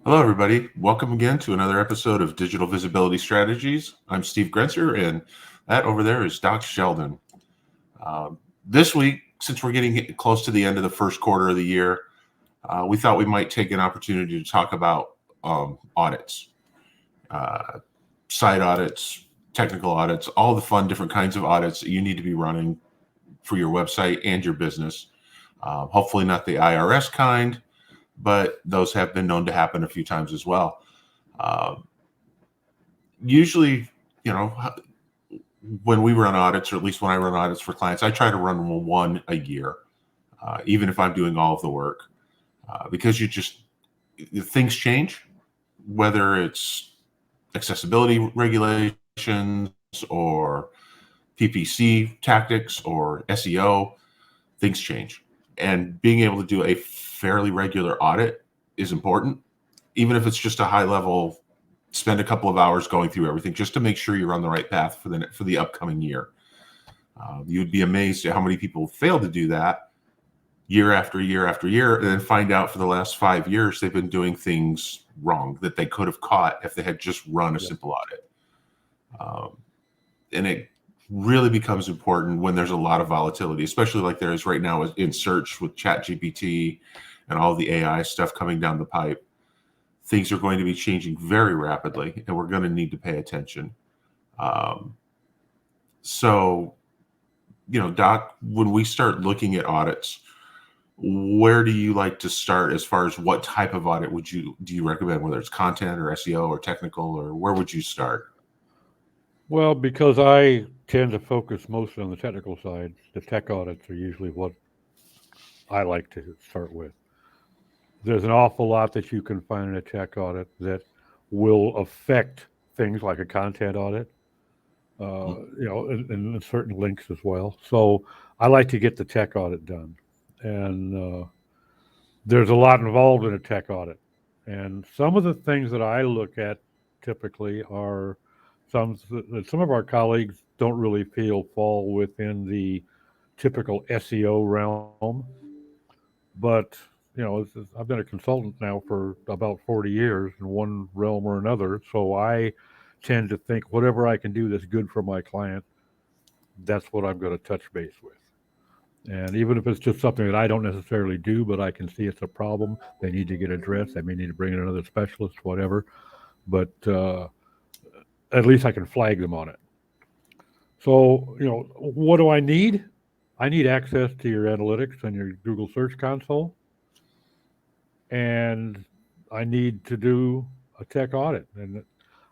Hello, everybody. Welcome again to another episode of Digital Visibility Strategies. I'm Steve Grenzer, and that over there is Doc Sheldon. This week, since we're getting close to the end of the first quarter of the year, we thought we might take an opportunity to talk about audits, uh, site audits, technical audits, all the fun different kinds of audits that you need to be running for your website and your business. Hopefully, not the IRS kind, but those have been known to happen a few times as well. Uh, Usually, you know, when we run audits, or at least when I run audits for clients, I try to run one a year, even if I'm doing all of the work, because things change, whether it's accessibility regulations or PPC tactics or SEO, things change. And being able to do a fairly regular audit is important, even if it's just a high level, spend a couple of hours going through everything just to make sure you're on the right path for the upcoming year. You'd be amazed at how many people fail to do that year after year after year, and then find out for the last 5 years they've been doing things wrong that they could have caught if they had just run a simple audit. And it really becomes important when there's a lot of volatility, especially like there is right now in search with ChatGPT and all the AI stuff coming down the pipe. Things are going to be changing very rapidly, and we're going to need to pay attention. Um, so, Doc, when we start looking at audits, where do you like to start as far as what type of audit do you recommend, whether it's content or SEO or technical, or where would you start? Well, because I tend to focus mostly on the technical side, the tech audits are usually what I like to start with. There's an awful lot that you can find in a tech audit that will affect things like a content audit, and certain links as well. So I like to get the tech audit done. And there's a lot involved in a tech audit. And some of the things that I look at typically are that some of our colleagues don't really feel fall within the typical SEO realm. But I've been a consultant now for about 40 years in one realm or another. So I tend to think whatever I can do that's good for my client, that's what I'm going to touch base with. And even if it's just something that I don't necessarily do, but I can see it's a problem, they need to get addressed. I may need to bring in another specialist, whatever. But at least I can flag them on it. So, what do I need? I need access to your analytics and your Google Search Console. And I need to do a tech audit. And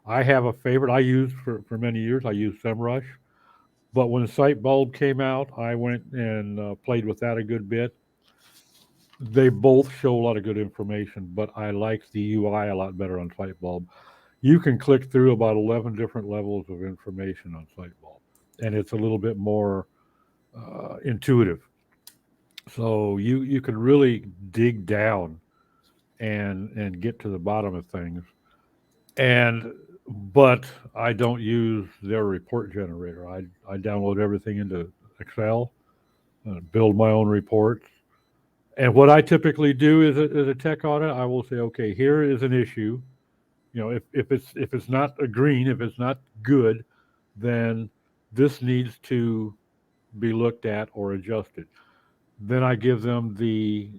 I have a favorite I used for many years. I used SEMrush. But when SiteBulb came out, I went and played with that a good bit. They both show a lot of good information, but I like the UI a lot better on SiteBulb. You can click through about 11 different levels of information on SiteBulb, and it's a little bit more intuitive. So you can really dig down and get to the bottom of things. And but I don't use their report generator. I download everything into Excel, build my own reports. And what I typically do is a tech audit. I will say, okay, here is an issue. If it's not a green, if it's not good, then this needs to be looked at or adjusted. Then I give them the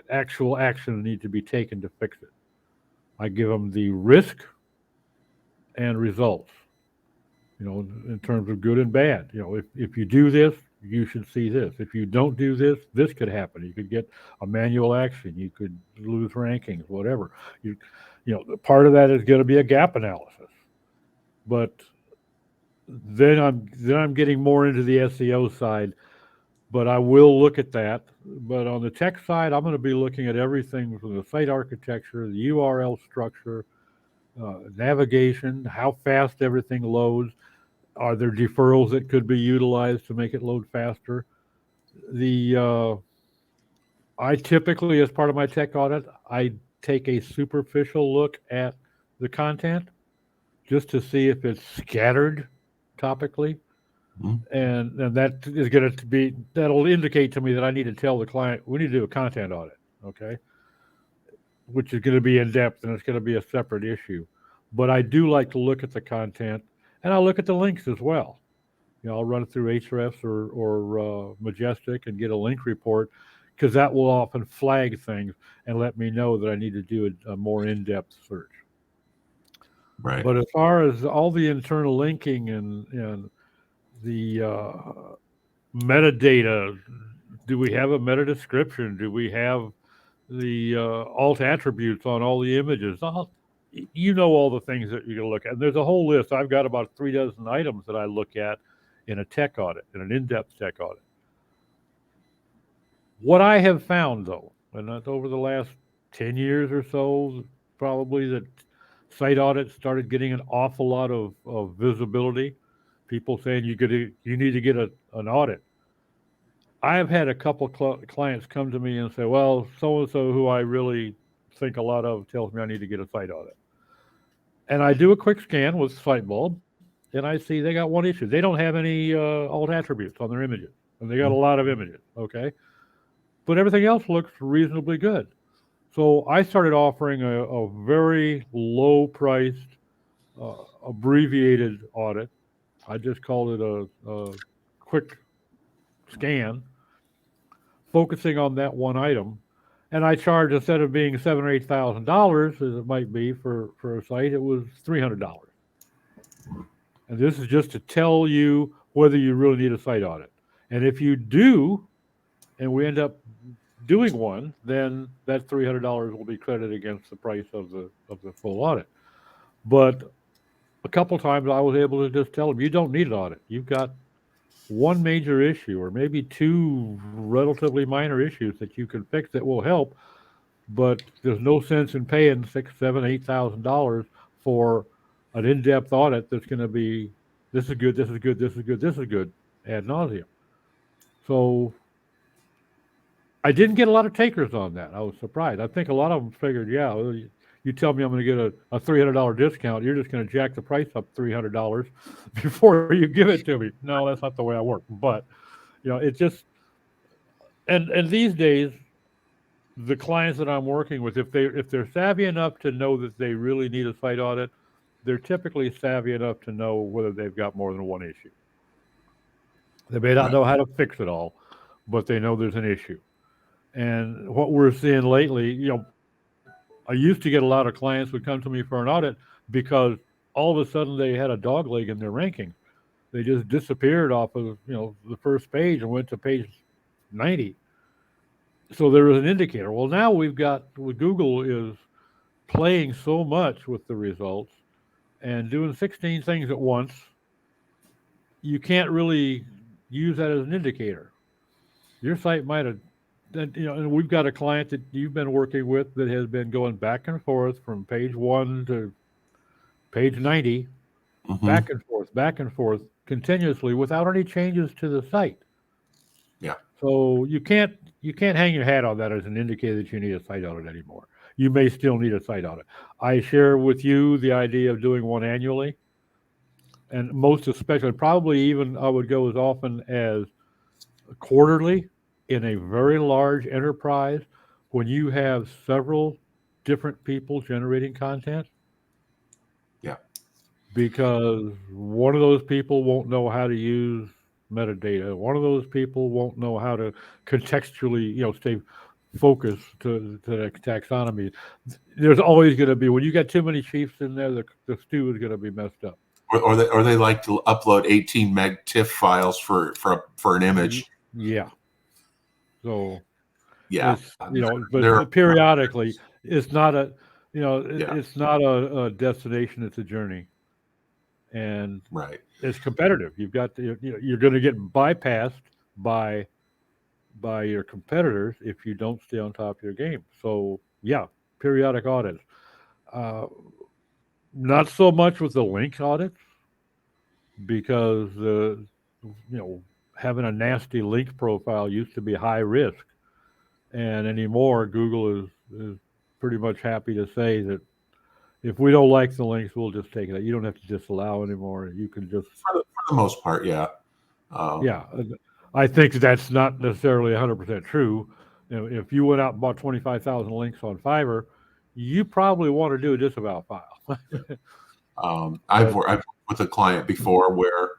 actual action that needs to be taken to fix it. I give them the risk and results, in terms of good and bad. If you do this, you should see this. If you don't do this, this could happen. You could get a manual action. You could lose rankings, whatever. Part of that is going to be a gap analysis. But then I'm getting more into the SEO side. But I will look at that. But on the tech side, I'm going to be looking at everything from the site architecture, the URL structure, navigation, how fast everything loads. Are there deferrals that could be utilized to make it load faster? The I typically, as part of my tech audit, I take a superficial look at the content just to see if it's scattered topically, Mhm. and that is going to that'll indicate to me that I need to tell the client we need to do a content audit. Okay, which is going to be in depth and it's going to be a separate issue. But I do like to look at the content and I look at the links as well. I'll run it through Ahrefs or Majestic and get a link report because that will often flag things and let me know that I need to do a more in-depth search. Right. But as far as all the internal linking and the metadata, do we have a meta description? Do we have the alt attributes on all the images? All the things that you're going to look at. And there's a whole list. I've got about 3 dozen items that I look at in a tech audit, in an in-depth tech audit. What I have found, though, and that's over the last 10 years or so, probably that site audits started getting an awful lot of visibility. People saying you need to get an audit. I have had a couple clients come to me and say, well, so-and-so who I really think a lot of tells me I need to get a site audit. And I do a quick scan with SiteBulb, and I see they got one issue. They don't have any alt attributes on their images, and they got a lot of images, okay? But everything else looks reasonably good. So I started offering a very low-priced, abbreviated audit. I just called it a quick scan, focusing on that one item. And I charged, instead of being $7,000 or $8,000 as it might be for a site, it was $300. And this is just to tell you whether you really need a site audit. And if you do, and we end up doing one, then that $300 will be credited against the price of the full audit. But a couple times I was able to just tell them, you don't need an audit. You've got one major issue or maybe two relatively minor issues that you can fix that will help, but there's no sense in paying $6,000, $7,000, $8,000 for an in-depth audit that's going to be this is good, this is good, this is good, this is good ad nauseum. So I didn't get a lot of takers on that. I was surprised. I think a lot of them figured, yeah, you tell me I'm going to get a $300 discount, you're just going to jack the price up $300 before you give it to me. No, that's not the way I work. But it just and these days, the clients that I'm working with, if they're savvy enough to know that they really need a site audit, they're typically savvy enough to know whether they've got more than one issue. They may not know how to fix it all, but they know there's an issue. And what we're seeing lately, I used to get a lot of clients would come to me for an audit because all of a sudden they had a dog leg in their ranking. They just disappeared off of the first page and went to page 90. So there was an indicator. Well, now Google is playing so much with the results and doing 16 things at once. You can't really use that as an indicator. Your site might have, and we've got a client that you've been working with that has been going back and forth from page 1 to page 90, back and forth continuously without any changes to the site. Yeah. So you can't hang your hat on that as an indicator that you need a site audit anymore. You may still need a site audit. I share with you the idea of doing one annually, and most especially, probably even I would go as often as quarterly in a very large enterprise when you have several different people generating content. Yeah. Because one of those people won't know how to use metadata. One of those people won't know how to contextually, stay focused to the taxonomy. There's always going to be, when you got too many chiefs in there, the stew is going to be messed up. Or they like to upload 18 meg TIFF files for an image. Yeah. So yeah, but periodically, it's not a it's not a destination; it's a journey, and it's competitive. You've got you're going to get bypassed by your competitors if you don't stay on top of your game. So yeah, periodic audits. Not so much with the link audits because having a nasty link profile used to be high risk, and anymore Google is pretty much happy to say that if we don't like the links, we'll just take it out. You don't have to disallow anymore. You can just for the most part, yeah. I think that's not necessarily 100% true. If you went out and bought 25,000 links on Fiverr, you probably want to do a disavow file. I've But worked with a client before where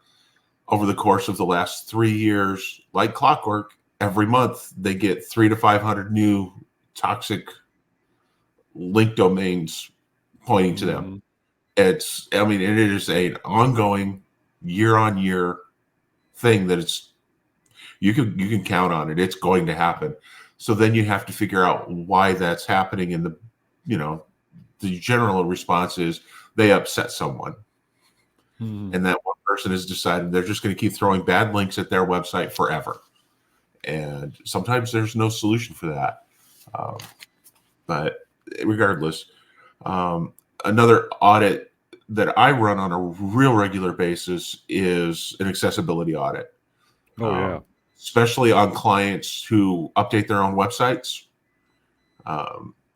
over the course of the last 3 years, like clockwork, every month they get 300 to 500 new toxic link domains pointing to them. mhm. I mean, it is an ongoing year on year thing that you can count on it. It's going to happen. So then you have to figure out why that's happening. And the general response is they upset someone. Mhm. And that one person has decided they're just going to keep throwing bad links at their website forever. And sometimes there's no solution for that. Um, but regardless, another audit that I run on a real regular basis is an accessibility audit, Oh yeah. um, especially on clients who update their own websites.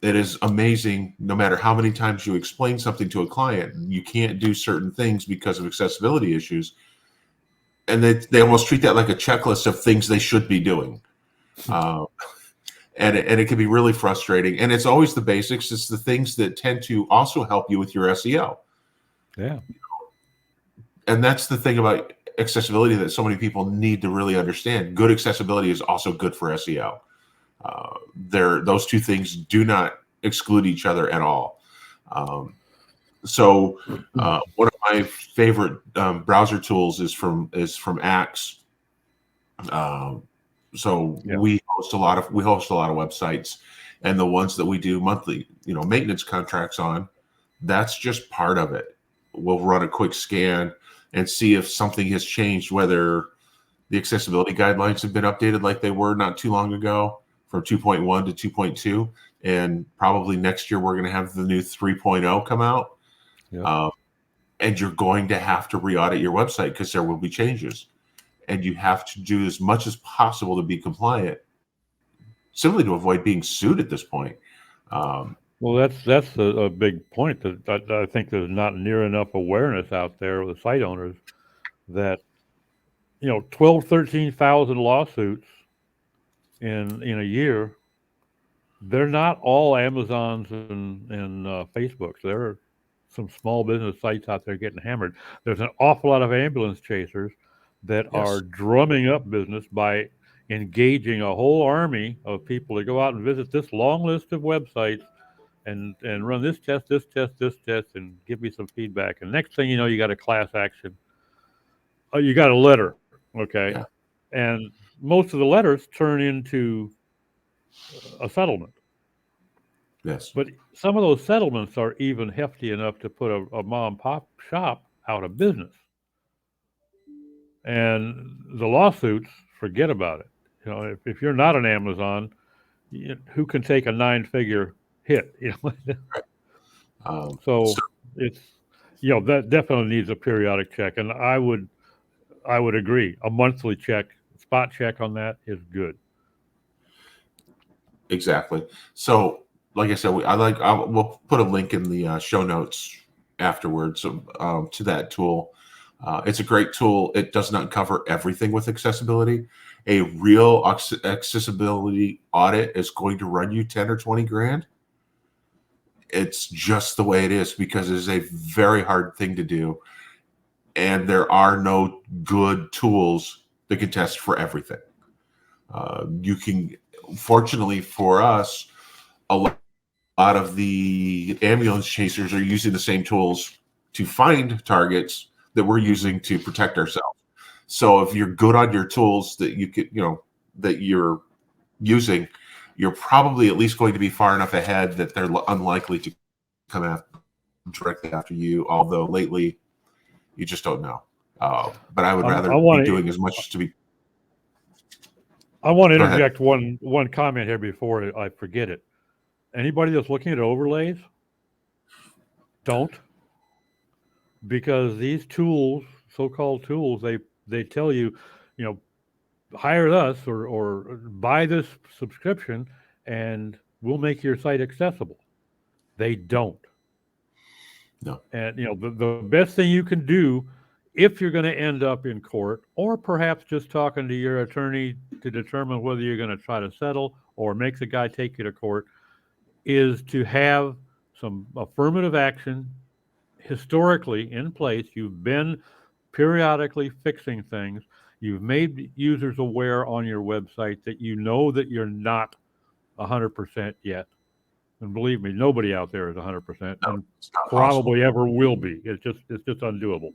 It is amazing. No matter how many times you explain something to a client, you can't do certain things because of accessibility issues. And they almost treat that like a checklist of things they should be doing. Um, and it can be really frustrating. And it's always the basics. It's the things that tend to also help you with your SEO. Yeah. And that's the thing about accessibility that so many people need to really understand. Good accessibility is also good for SEO. Those two things do not exclude each other at all. Um, so one of my favorite browser tools is from Axe. Um, so Yeah. we host a lot of websites, and the ones that we do monthly, maintenance contracts on, that's just part of it. We'll run a quick scan and see if something has changed, whether the accessibility guidelines have been updated like they were not too long ago from 2.1 to 2.2. And probably next year we're going to have the new 3.0 come out. Yep. Um, and you're going to have to re-audit your website because there will be changes. And you have to do as much as possible to be compliant, simply to avoid being sued at this point. Um, Well, that's a big point that I think there's not near enough awareness out there with the site owners that 12, 13,000 lawsuits in a year. They're not all Amazons and Facebooks. There are some small business sites out there getting hammered. There's an awful lot of ambulance chasers that are yes, drumming up business by engaging a whole army of people to go out and visit this long list of websites and run this test, and give me some feedback. And next thing you know, you got a class action. You got a letter, okay, yeah, and most of the letters turn into a settlement. yes, But some of those settlements are even hefty enough to put a mom and pop shop out of business. And the lawsuits, forget about it. If you're not an Amazon, who can take a nine-figure hit? right. So So it's that definitely needs a periodic check, and I would agree. A monthly check, spot check on that is good. exactly. So, like I said, we'll put a link in the show notes afterwards to that tool. It's a great tool. It does not cover everything with accessibility. A real accessibility audit is going to run you 10 or 20 grand. It's just the way it is because it is a very hard thing to do. And there are no good tools that can test for everything. Fortunately for us, a lot of the ambulance chasers are using the same tools to find targets that we're Hmm. using to protect ourselves. So if you're good on your tools that you're using, you're probably at least going to be far enough ahead that they're unlikely to come directly after you. Although lately, you just don't know. But I would I rather be want to doing as much to be. I want to Go ahead. interject one comment here before I forget it. Anybody that's looking at overlays, don't, because these tools, so-called tools, they tell you, you know, hire us or buy this subscription and we'll make your site accessible. They don't. No. And the best thing you can do if you're going to end up in court or perhaps just talking to your attorney to determine whether you're going to try to settle or make the guy take you to court is to have some affirmative action historically in place. You've been periodically fixing things. You've made users aware on your website that you know that you're not 100% yet. And believe me, nobody out there is 100%, No, and it's not possible. probably ever will be. It's just undoable.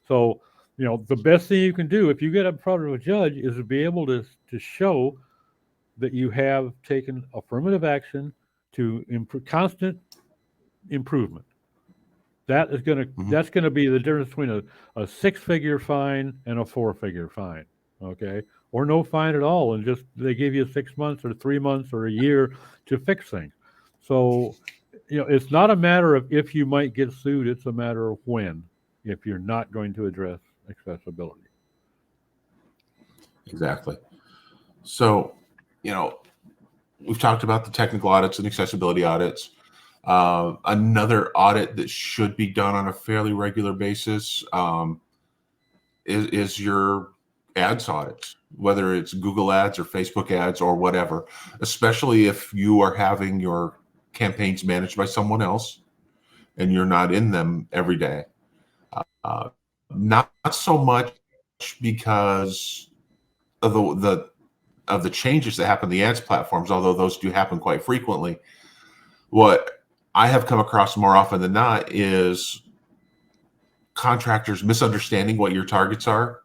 So, the best thing you can do if you get up in front of a judge is to be able to show that you have taken affirmative action to constant improvement. Mhm. That's gonna be the difference between a six-figure fine and a four-figure fine. Okay, or no fine at all, and just they give you 6 months or 3 months or a year to fix things. So, it's not a matter of if you might get sued; it's a matter of when, if you're not going to address accessibility. Exactly. So, you know, we've talked about the technical audits and accessibility audits. Another audit that should be done on a fairly regular basis is your ads audits, whether it's Google ads or Facebook ads or whatever, especially if you are having your campaigns managed by someone else and you're not in them every day. Uh, not so much because of the changes that happen in the ads platforms, although those do happen quite frequently. What I have come across more often than not is contractors misunderstanding what your targets are,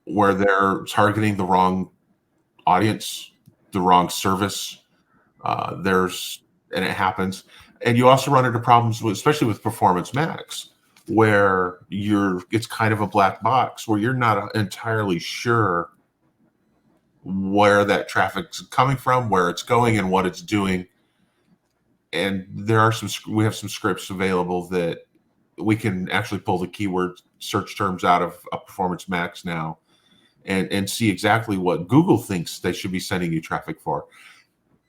where they're targeting the wrong audience, the wrong service. And it happens. And you also run into problems with, especially with Performance Max, where it's kind of a black box where you're not entirely sure where that traffic's coming from, where it's going, and what it's doing. And we have some scripts available that we can actually pull the keyword search terms out of a Performance Max now and see exactly what Google thinks they should be sending you traffic for.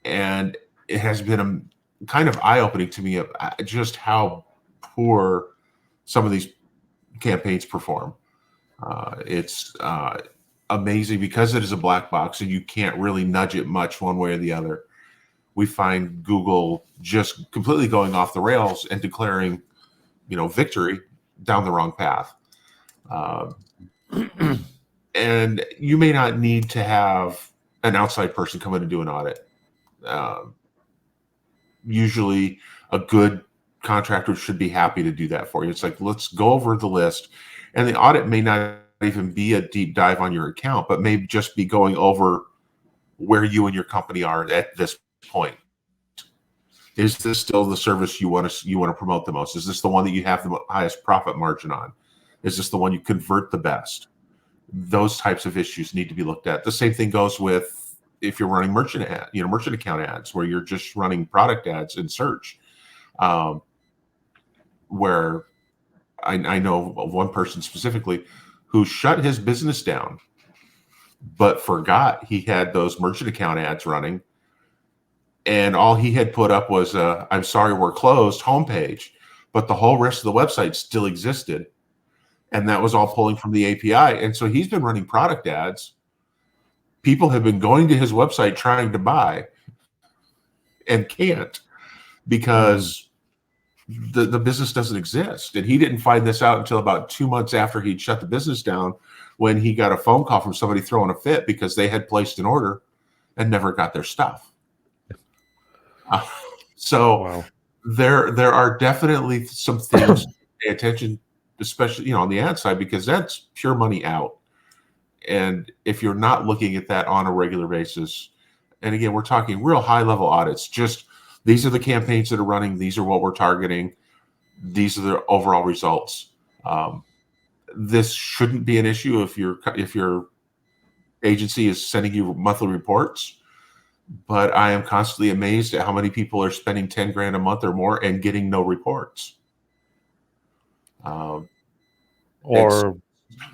And it has been kind of eye-opening to me of just how poor some of these campaigns perform. It's amazing because it is a black box and you can't really nudge it much one way or the other. We find Google just completely going off the rails and declaring, victory down the wrong path. And you may not need to have an outside person come in and do an audit. Usually a good contractor should be happy to do that for you. It's like, let's go over the list. And the audit may not even be a deep dive on your account, but may just be going over where you and your company are at this point. Is this still the service you want to promote the most? Is this the one that you have the highest profit margin on? Is this the one you convert the best? Those types of issues need to be looked at. The same thing goes with if you're running merchant account ads, where you're just running product ads in search. Where I know of one person specifically who shut his business down, but forgot he had those merchant account ads running. And all he had put up was "I'm sorry, we're closed" homepage, but the whole rest of the website still existed. And that was all pulling from the API. And so he's been running product ads. People have been going to his website trying to buy and can't because the business doesn't exist. And he didn't find this out until about 2 months after he'd shut the business down, when he got a phone call from somebody throwing a fit because they had placed an order and never got their stuff. So Wow. there are definitely some things to pay attention, especially on the ad side, because that's pure money out. And if you're not looking at that on a regular basis, and again, we're talking real high level audits, just these are the campaigns that are running, these are what we're targeting, these are the overall results. This shouldn't be an issue if your agency is sending you monthly reports. But I am constantly amazed at how many people are spending 10 grand a month or more and getting no reports. Or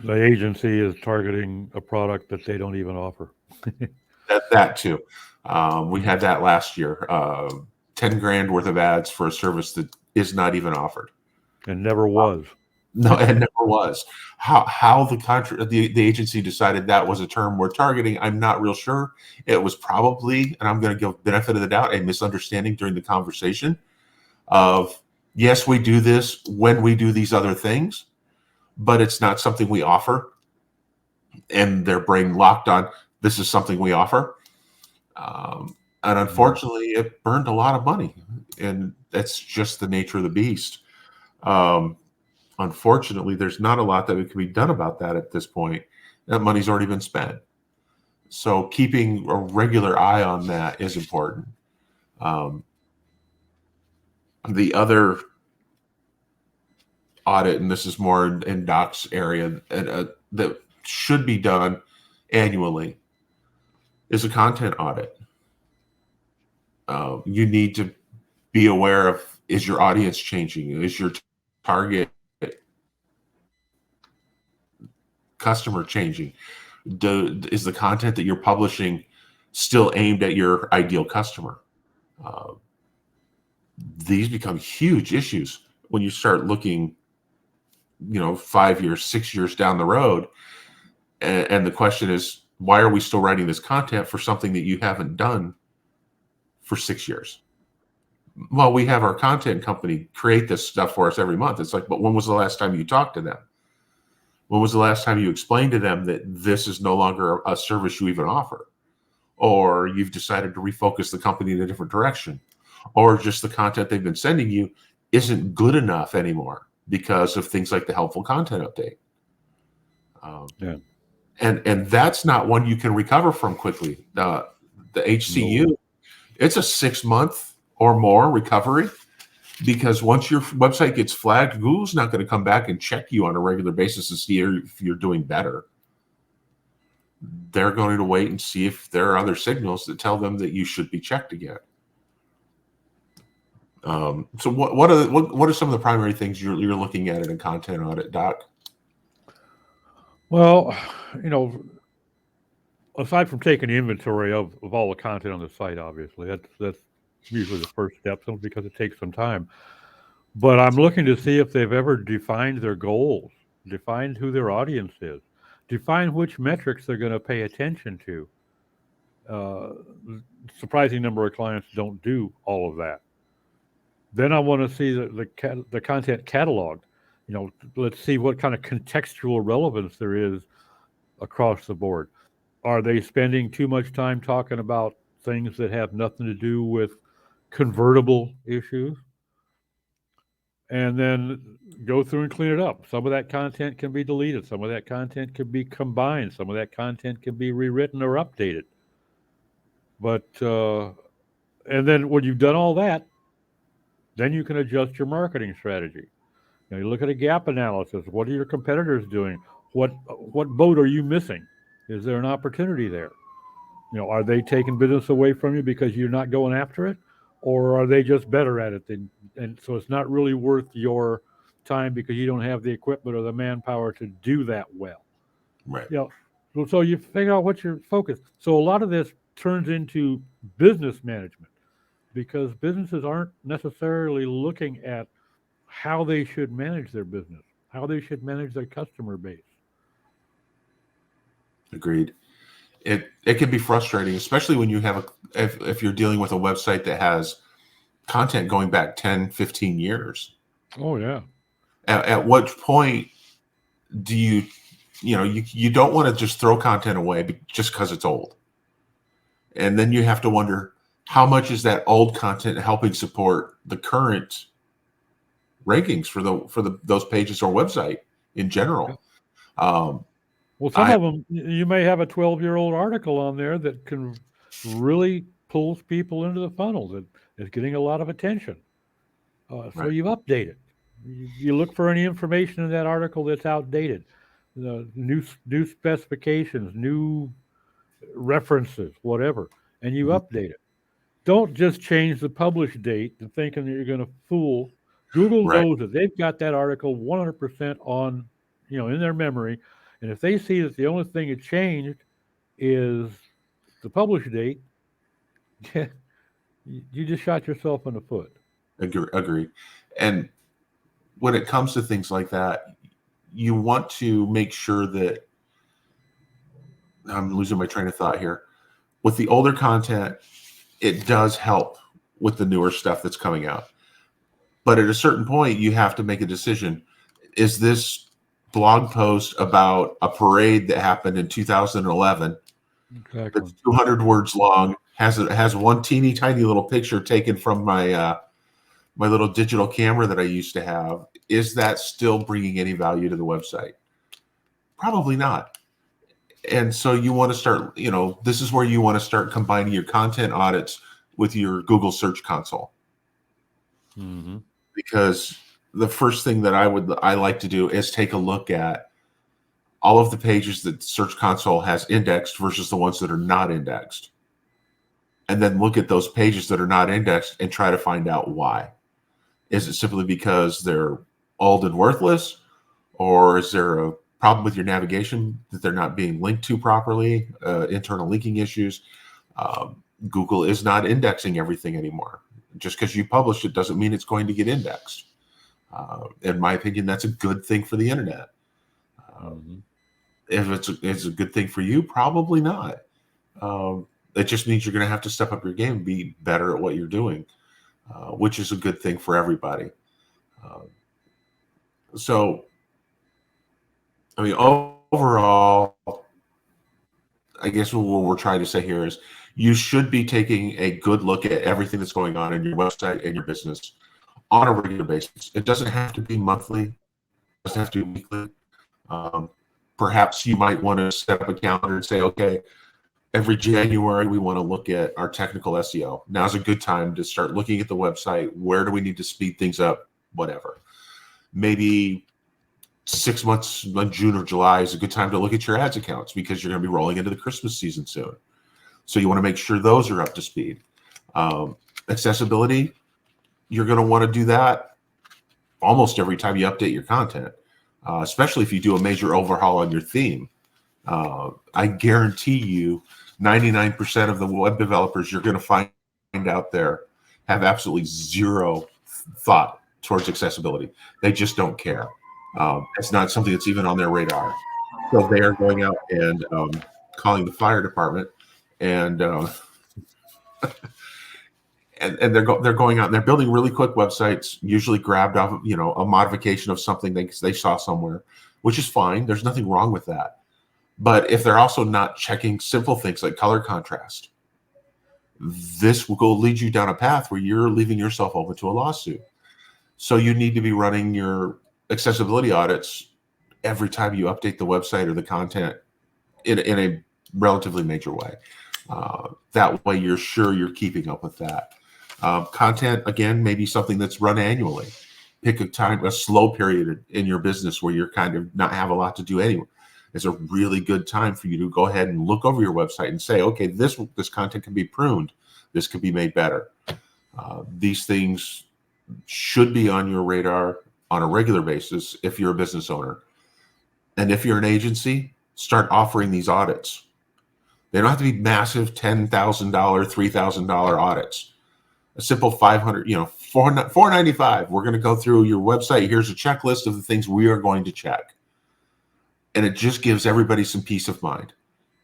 the agency is targeting a product that they don't even offer. That too. We had that last year. 10 grand worth of ads for a service that is not even offered. And never was. No, it never was. How the agency decided that was a term we're targeting, I'm not real sure. It was probably, and I'm going to give benefit of the doubt, a misunderstanding during the conversation. of, yes, we do this when we do these other things, but it's not something we offer. And their brain locked on, this is something we offer. And unfortunately, it burned a lot of money. And that's just the nature of the beast. Unfortunately, there's not a lot that can be done about that at this point. That money's already been spent. So keeping a regular eye on that is important. The other audit, and this is more in Doc's area, that should be done annually, is a content audit. You need to be aware of, is your audience changing? Is your target customer changing? Is the content that you're publishing still aimed at your ideal customer? These become huge issues when you start looking, 5 years, 6 years down the road. And the question is, why are we still writing this content for something that you haven't done for 6 years? Well, we have our content company create this stuff for us every month. It's like, but when was the last time you talked to them? When was the last time you explained to them that this is no longer a service you even offer? Or you've decided to refocus the company in a different direction? Or just the content they've been sending you isn't good enough anymore because of things like the helpful content update. And that's not one you can recover from quickly. The HCU, it's a 6-month or more recovery, because once your website gets flagged, Google's not going to come back and check you on a regular basis to see if you're doing better. They're going to wait and see if there are other signals that tell them that you should be checked again. So what are some of the primary things you're looking at in a content audit, Doc? Well, aside from taking inventory of all the content on the site, obviously, that's usually the first step, simply because it takes some time. But I'm looking to see if they've ever defined their goals, defined who their audience is, defined which metrics they're going to pay attention to. Surprising number of clients don't do all of that. Then I want to see the content catalog. Let's see what kind of contextual relevance there is across the board. Are they spending too much time talking about things that have nothing to do with convertible issues? And then go through and clean it up. Some of that content can be deleted. Some of that content can be combined. Some of that content can be rewritten or updated. But and then when you've done all that, then you can adjust your marketing strategy. You look at a gap analysis. What are your competitors doing? What boat are you missing? Is there an opportunity there? Are they taking business away from you because you're not going after it, or are they just better at it? And so it's not really worth your time because you don't have the equipment or the manpower to do that well. Right. So you figure out what's your focus. So a lot of this turns into business management, because businesses aren't necessarily looking at how they should manage their business, how they should manage their customer base. Agreed. It can be frustrating, especially when you have if you're dealing with a website that has content going back 10, 15 years. Oh yeah. At what point do you don't want to just throw content away just because it's old? And then you have to wonder, how much is that old content helping support the current rankings for those pages or website in general? Well, some of them, you may have a 12-year-old article on there that can really pulls people into the funnel, that is getting a lot of attention. So you update it. You look for any information in that article that's outdated, new specifications, new references, whatever, and you update it. Don't just change the publish date and thinking that you're going to fool. Google knows that they've got that article 100% on, in their memory. And if they see that the only thing that changed is the publish date, you just shot yourself in the foot. Agree. And when it comes to things like that, you want to make sure that, I'm losing my train of thought here. With the older content, it does help with the newer stuff that's coming out. But at a certain point, you have to make a decision. Is this blog post about a parade that happened in 2011 Exactly. that's 200 words long, has one teeny tiny little picture taken from my little digital camera that I used to have? Is that still bringing any value to the website? Probably not. And so you want to start, this is where you want to start combining your content audits with your Google Search Console. Mm-hmm. Because the first thing that I like to do is take a look at all of the pages that Search Console has indexed versus the ones that are not indexed. And then look at those pages that are not indexed and try to find out why. Is it simply because they're old and worthless? Or is there a problem with your navigation that they're not being linked to properly? Internal linking issues? Google is not indexing everything anymore. Just because you publish it doesn't mean it's going to get indexed. In my opinion, that's a good thing for the internet. Mm-hmm. If it's a good thing for you, probably not. It just means you're going to have to step up your game and be better at what you're doing, which is a good thing for everybody. So, I mean, overall, I guess what we're trying to say here is you should be taking a good look at everything that's going on in your website and your business on a regular basis. It doesn't have to be monthly, it doesn't have to be weekly. Perhaps you might want to set up a calendar and say, okay, every January we want to look at our technical SEO. Now's a good time to start looking at the website. Where do we need to speed things up? Whatever. Maybe 6 months, like June or July, is a good time to look at your ads accounts because you're going to be rolling into the Christmas season soon. So you want to make sure those are up to speed. Accessibility, you're going to want to do that almost every time you update your content, especially if you do a major overhaul on your theme. I guarantee you 99% of the web developers you're going to find out there have absolutely zero thought towards accessibility. They just don't care. It's not something that's even on their radar. So they are going out and calling the fire department, and and they're going out and they're building really quick websites, usually grabbed off of, a modification of something they saw somewhere, which is fine. There's nothing wrong with that. But if they're also not checking simple things like color contrast, this will go lead you down a path where you're leaving yourself open to a lawsuit. So you need to be running your accessibility audits every time you update the website or the content in a relatively major way. That way you're sure you're keeping up with that. Content, again, maybe something that's run annually. Pick a slow period in your business where you're kind of not have a lot to do anyway. It's a really good time for you to go ahead and look over your website and say, okay, this content can be pruned. This could be made better. These things should be on your radar on a regular basis if you're a business owner. And if you're an agency, start offering these audits. They don't have to be massive $10,000, $3,000 audits. A simple 500, $495. We're going to go through your website. Here's a checklist of the things we are going to check. And it just gives everybody some peace of mind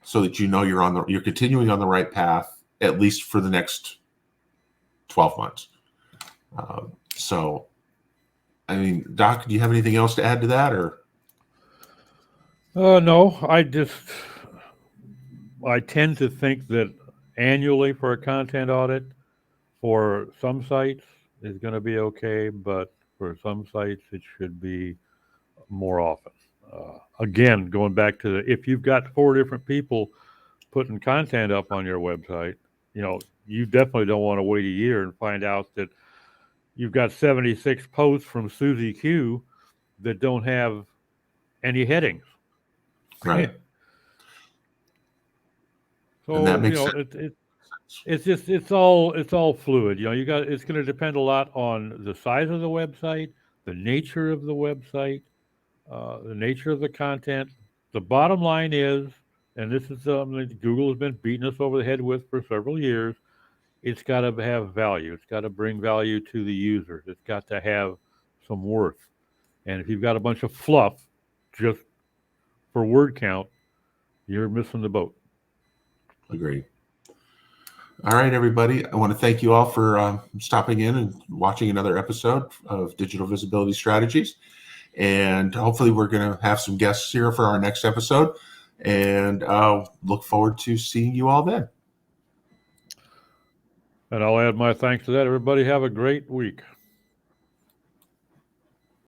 so that you're continuing on the right path, at least for the next 12 months. So, I mean, Doc, do you have anything else to add to that, or? No, I tend to think that annually for a content audit for some sites is going to be okay, but for some sites it should be more often. Again, going back to if you've got 4 different people putting content up on your website, you definitely don't want to wait a year and find out that you've got 76 posts from Susie Q that don't have any headings. Right. So And that makes sense. it's all fluid. It's going to depend a lot on the size of the website, the nature of the website, the nature of the content. The bottom line is, and this is something that Google has been beating us over the head with for several years, it's got to have value. It's got to bring value to the users. It's got to have some worth. And if you've got a bunch of fluff just for word count, you're missing the boat. Agreed. All right, everybody. I want to thank you all for stopping in and watching another episode of Digital Visibility Strategies. And hopefully we're going to have some guests here for our next episode. And look forward to seeing you all then. And I'll add my thanks to that. Everybody have a great week.